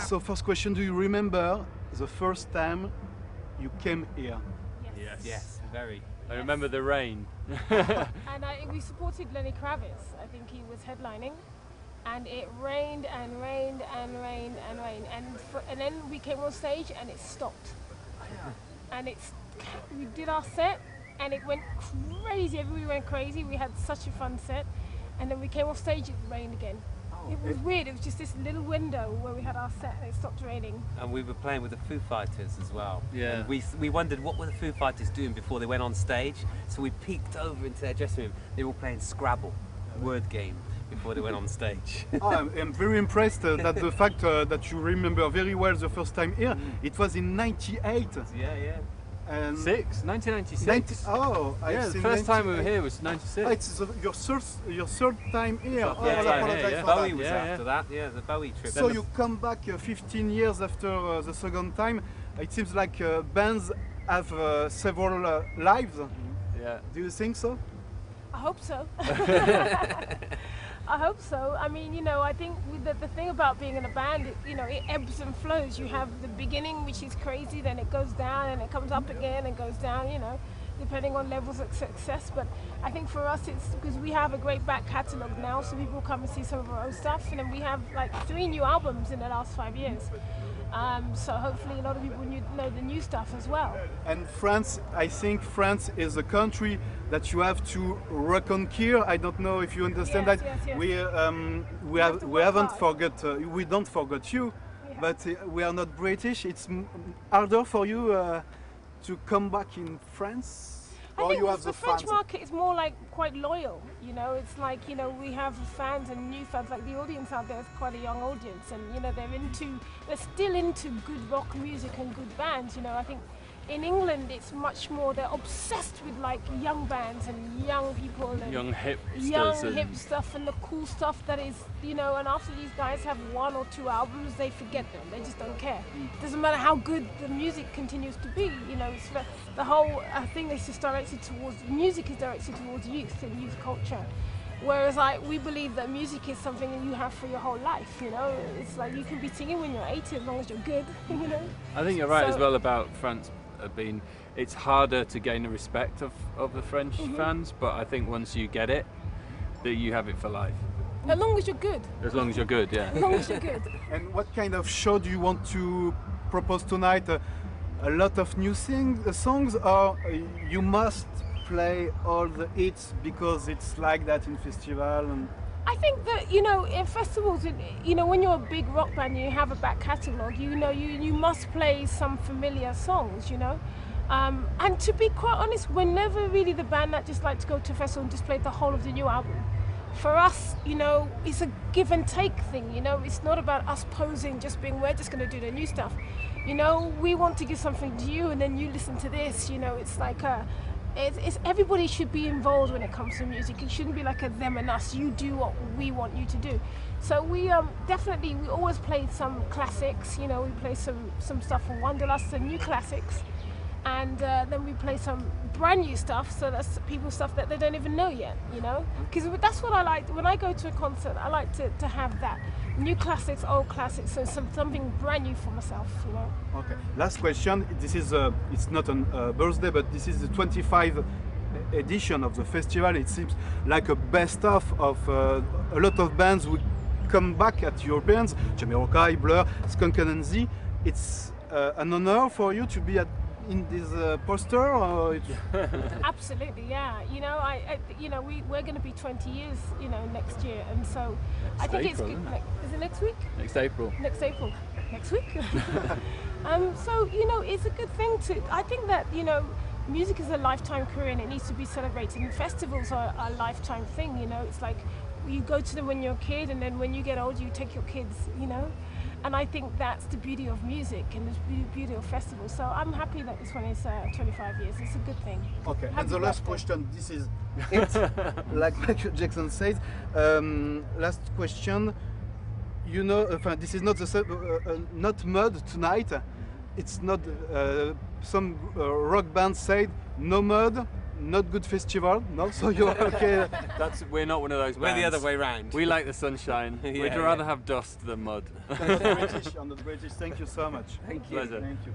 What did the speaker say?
So first question, do you remember the first time you came here? Yes. Yes, very. I remember the rain. And we supported Lenny Kravitz. I think he was headlining, and it rained and rained and rained and rained, and then we came on stage and it stopped. And we did our set and it went crazy. Everybody went crazy. We had such a fun set, and then we came off stage. It rained again. It was weird. It was just this little window where we had our set and it stopped raining. And we were playing with the Foo Fighters as well. Yeah. And we wondered what were the Foo Fighters doing before they went on stage. So we peeked over into their dressing room. They were all playing Scrabble, word game, before they went on stage. I'm very impressed that the fact that you remember very well the first time here. It was in '98. Yeah. And 1996. I've The seen first time we were 98. here was 96. It's your third time here. I apologize for Bowie that. was after that. Yeah, the Bowie trip. So you come back 15 years after the second time. It seems like bands have several lives. Yeah. Do you think so? I hope so. I hope so. I mean, I think with the thing about being in a band, it ebbs and flows. You have the beginning, which is crazy, then it goes down and it comes up again and goes down, depending on levels of success. But I think for us, it's because we have a great back catalogue now, so people come and see some of our own stuff. And then we have like 3 new albums in the last 5 years. So hopefully a lot of people know the new stuff as well. And France, I think France is a country that you have to reconquer. I don't know if you understand Yes, that. yes. We haven't forgot. We don't forget you, but we are not British. It's harder for you to come back in France. I think the French market is more like quite loyal, it's like, we have fans and new fans, like the audience out there is quite a young audience, and they're still into good rock music and good bands. I think in England it's much more, they're obsessed with like young bands and young people and Young hipsters hip stuff and the cool stuff that is, and after these guys have 1 or 2 albums, they forget them. They just don't care. Doesn't matter how good the music continues to be. It's the whole thing is just directed towards music is directed towards youth and youth culture. Whereas we believe that music is something that you have for your whole life. It's like you can be singing when you're 80 as long as you're good. I think you're right as well about France. It's harder to gain the respect of the French fans, but I think once you get it, that you have it for life. As long as you're good. As long as you're good, yeah. As long as you're good. And what kind of show do you want to propose tonight? A lot of new songs, or you must play all the hits because it's like that in festival? And I think that, in festivals, when you're a big rock band and you have a back catalogue, you must play some familiar songs, And to be quite honest, we're never really the band that just like to go to a festival and just play the whole of the new album. For us, it's a give and take thing, It's not about us posing, we're just going to do the new stuff. We want to give something to you and then you listen to this, It's like everybody should be involved when it comes to music. It shouldn't be like a them and us. You do what we want you to do. So we always played some classics. We play some stuff from Wanderlust, some new classics, and then we play some brand new stuff. So that's people's stuff that they don't even know yet. Because that's what I like when I go to a concert. I like to have that new classics, old classics, so something brand new for myself. Okay. Last question. This is it's not a birthday, but this is the 25th edition of the festival. It seems like a best of a lot of bands would come back at Eurockéennes. Eurockéennes, Blur, Skunk, Anansie. It's an honor for you to be in this poster. Absolutely, yeah. We're going to be 20 years, next year, and so I think it's good. Is it next week? Next April. Next April. Next week. So it's a good thing to. I think that music is a lifetime career and it needs to be celebrated. And festivals are a lifetime thing. It's like you go to them when you're a kid, and then when you get older, you take your kids. And I think that's the beauty of music and the beauty of festivals. So I'm happy that this one is 25 years. It's a good thing. Okay, Happy and the last birthday. question, this is it, like Michael Jackson says. Last question, this is not not mud tonight. It's not, some rock bands said, no mud, not good festival, no? So you're okay. We're not one of those We're bands. the other way round. We like the sunshine. Yeah, We'd yeah. rather have dust than mud. I'm not British. Thank you so much. Thank you. Pleasure. Thank you.